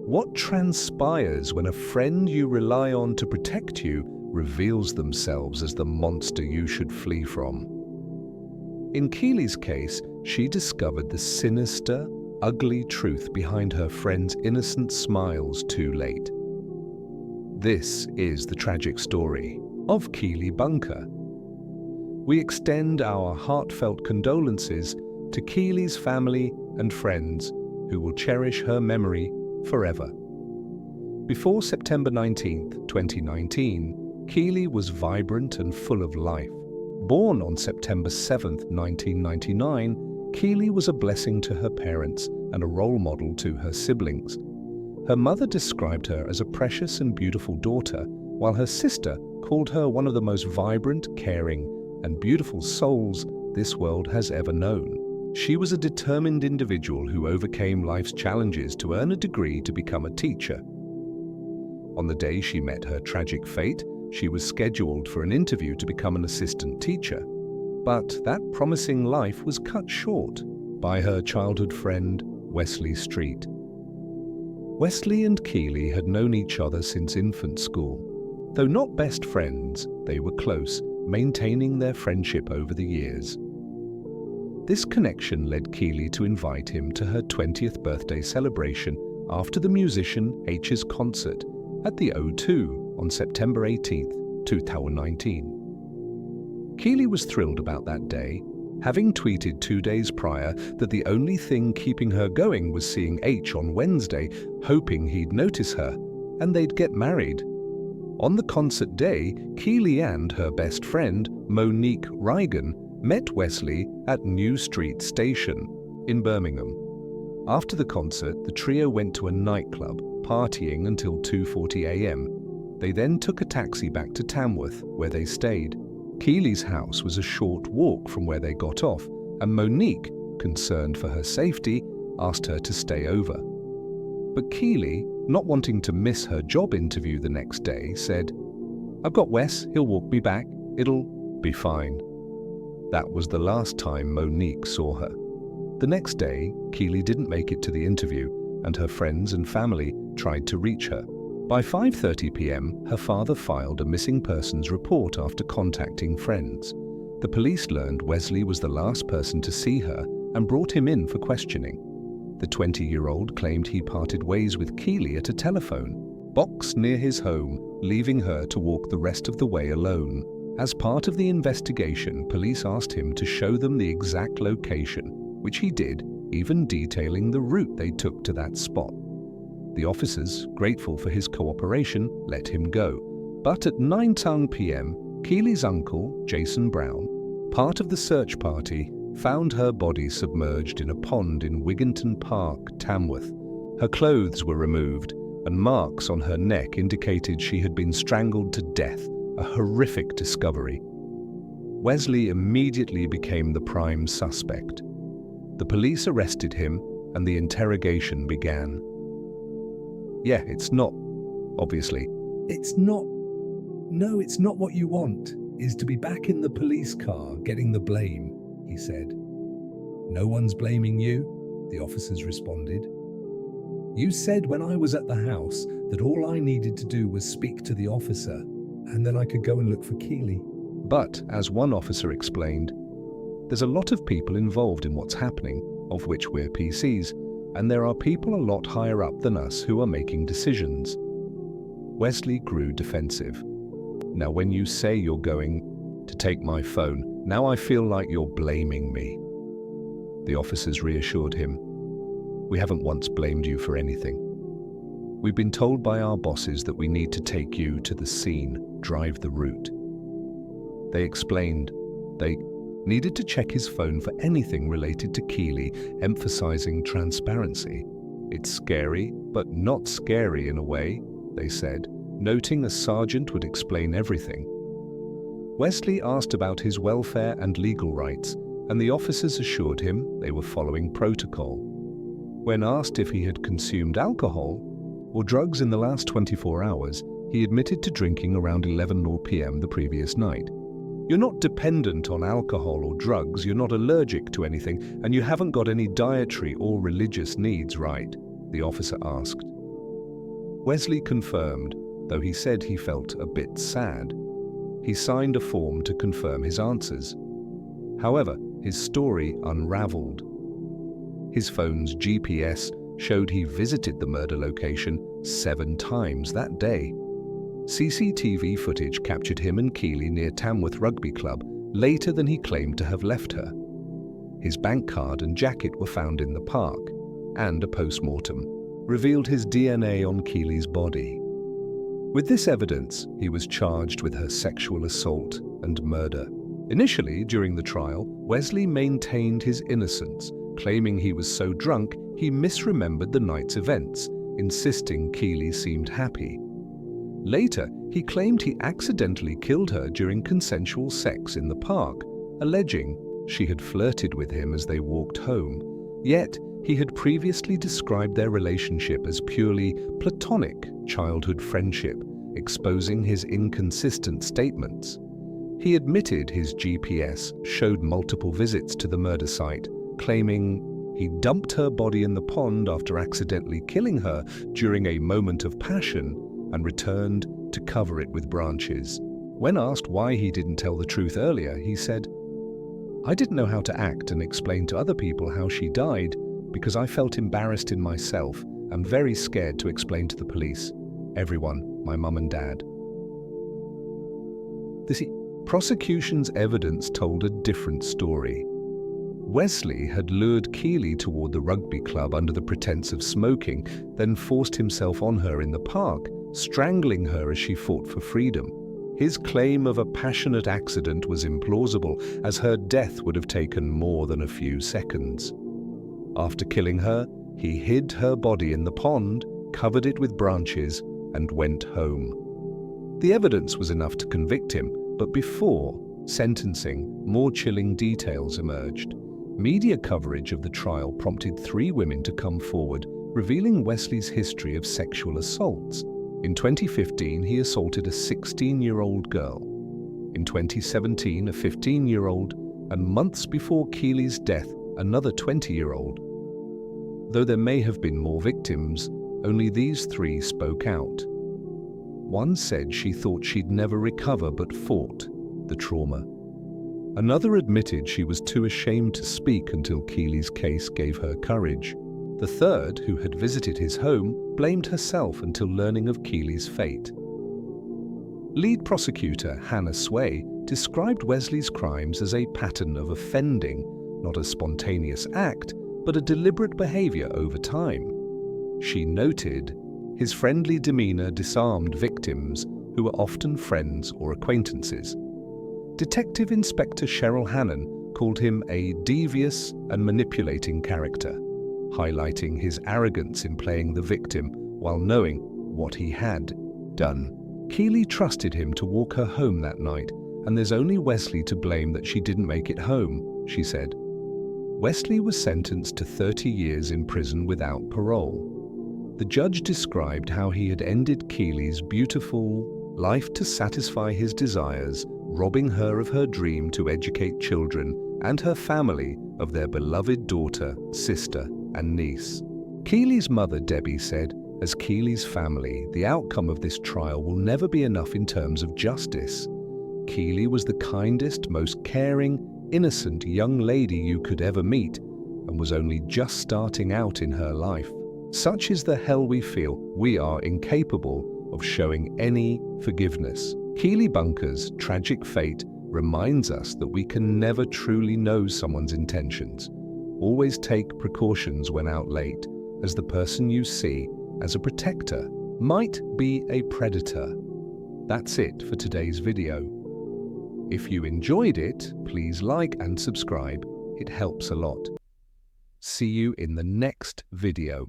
What transpires when a friend you rely on to protect you reveals themselves as the monster you should flee from? In Keeley's case, she discovered the sinister, ugly truth behind her friend's innocent smiles too late. This is the tragic story of Keeley Bunker. We extend our heartfelt condolences to Keeley's family and friends who will cherish her memory forever. Before September 19, 2019, Keeley was vibrant and full of life. Born on September 7, 1999, Keeley was a blessing to her parents and a role model to her siblings. Her mother described her as a precious and beautiful daughter, while her sister called her one of the most vibrant, caring, and beautiful souls this world has ever known. She was a determined individual who overcame life's challenges to earn a degree to become a teacher. On the day she met her tragic fate, she was scheduled for an interview to become an assistant teacher. But that promising life was cut short by her childhood friend, Wesley Street. Wesley and Keeley had known each other since infant school. Though not best friends, they were close, maintaining their friendship over the years. This connection led Keeley to invite him to her 20th birthday celebration after the musician H's concert at the O2 on September 18, 2019. Keeley was thrilled about that day, having tweeted 2 days prior that the only thing keeping her going was seeing H on Wednesday, hoping he'd notice her, and they'd get married. On the concert day, Keeley and her best friend, Monique Reagan, met Wesley at New Street Station in Birmingham. After the concert, the trio went to a nightclub, partying until 2:40 a.m. They then took a taxi back to Tamworth, where they stayed. Keeley's house was a short walk from where they got off, and Monique, concerned for her safety, asked her to stay over. But Keeley, not wanting to miss her job interview the next day, said, "I've got Wes, he'll walk me back, it'll be fine." That was the last time Monique saw her. The next day, Keeley didn't make it to the interview, and her friends and family tried to reach her. By 5:30 p.m., her father filed a missing persons report after contacting friends. The police learned Wesley was the last person to see her and brought him in for questioning. The 20-year-old claimed he parted ways with Keeley at a telephone box near his home, leaving her to walk the rest of the way alone. As part of the investigation, police asked him to show them the exact location, which he did, even detailing the route they took to that spot. The officers, grateful for his cooperation, let him go. But at 9:00 p.m., Keeley's uncle, Jason Brown, part of the search party, found her body submerged in a pond in Wigginton Park, Tamworth. Her clothes were removed, and marks on her neck indicated she had been strangled to death, a horrific discovery. Wesley immediately became the prime suspect. The police arrested him, and the interrogation began. "Yeah, it's not, obviously." "It's not. No, it's not what you want, is to be back in the police car getting the blame," he said. "No one's blaming you," the officers responded. "You said when I was at the house that all I needed to do was speak to the officer, and then I could go and look for Keeley." But, as one officer explained, there's a lot of people involved in what's happening, of which we're PCs, and there are people a lot higher up than us who are making decisions. Wesley grew defensive. "Now when you say you're going to take my phone, now I feel like you're blaming me." The officers reassured him, "We haven't once blamed you for anything. We've been told by our bosses that we need to take you to the scene, drive the route." They explained they needed to check his phone for anything related to Keeley, emphasizing transparency. "It's scary, but not scary in a way," they said, noting a sergeant would explain everything. Wesley asked about his welfare and legal rights, and the officers assured him they were following protocol. When asked if he had consumed alcohol or drugs in the last 24 hours, he admitted to drinking around 11:00 p.m. the previous night. "You're not dependent on alcohol or drugs, you're not allergic to anything, and you haven't got any dietary or religious needs, right?" the officer asked. Wesley confirmed, though he said he felt a bit sad. He signed a form to confirm his answers. However, his story unraveled. His phone's GPS showed he visited the murder location 7 times that day. CCTV footage captured him and Keeley near Tamworth Rugby Club later than he claimed to have left her. His bank card and jacket were found in the park, and a post-mortem revealed his DNA on Keeley's body. With this evidence, he was charged with her sexual assault and murder. Initially, during the trial, Wesley maintained his innocence, claiming he was so drunk he misremembered the night's events, insisting Keeley seemed happy. Later, he claimed he accidentally killed her during consensual sex in the park, alleging she had flirted with him as they walked home. Yet, he had previously described their relationship as purely platonic childhood friendship, exposing his inconsistent statements. He admitted his GPS showed multiple visits to the murder site, claiming he dumped her body in the pond after accidentally killing her during a moment of passion and returned to cover it with branches. When asked why he didn't tell the truth earlier, he said, "I didn't know how to act and explain to other people how she died because I felt embarrassed in myself and very scared to explain to the police. Everyone, my mum and dad." The prosecution's evidence told a different story. Wesley had lured Keeley toward the rugby club under the pretense of smoking, then forced himself on her in the park, strangling her as she fought for freedom. His claim of a passionate accident was implausible, as her death would have taken more than a few seconds. After killing her, he hid her body in the pond, covered it with branches, and went home. The evidence was enough to convict him, but before sentencing, more chilling details emerged. Media coverage of the trial prompted 3 women to come forward, revealing Wesley's history of sexual assaults. In 2015, he assaulted a 16-year-old girl. In 2017, a 15-year-old, and months before Keeley's death, another 20-year-old. Though there may have been more victims, only these 3 spoke out. One said she thought she'd never recover but fought the trauma. Another admitted she was too ashamed to speak until Keeley's case gave her courage. The third, who had visited his home, blamed herself until learning of Keeley's fate. Lead prosecutor Hannah Sway described Wesley's crimes as a pattern of offending, not a spontaneous act, but a deliberate behavior over time. She noted, his friendly demeanor disarmed victims who were often friends or acquaintances. Detective Inspector Cheryl Hannon called him a devious and manipulating character, highlighting his arrogance in playing the victim while knowing what he had done. Keeley trusted him to walk her home that night, and there's only Wesley to blame that she didn't make it home, she said. Wesley was sentenced to 30 years in prison without parole. The judge described how he had ended Keeley's beautiful life to satisfy his desires, robbing her of her dream to educate children and her family of their beloved daughter, sister, and niece. Keeley's mother, Debbie, said, "As Keeley's family, the outcome of this trial will never be enough in terms of justice. Keeley was the kindest, most caring, innocent young lady you could ever meet, and was only just starting out in her life. Such is the hell we feel. We are incapable of showing any forgiveness." Keeley Bunker's tragic fate reminds us that we can never truly know someone's intentions. Always take precautions when out late, as the person you see as a protector might be a predator. That's it for today's video. If you enjoyed it, please like and subscribe. It helps a lot. See you in the next video.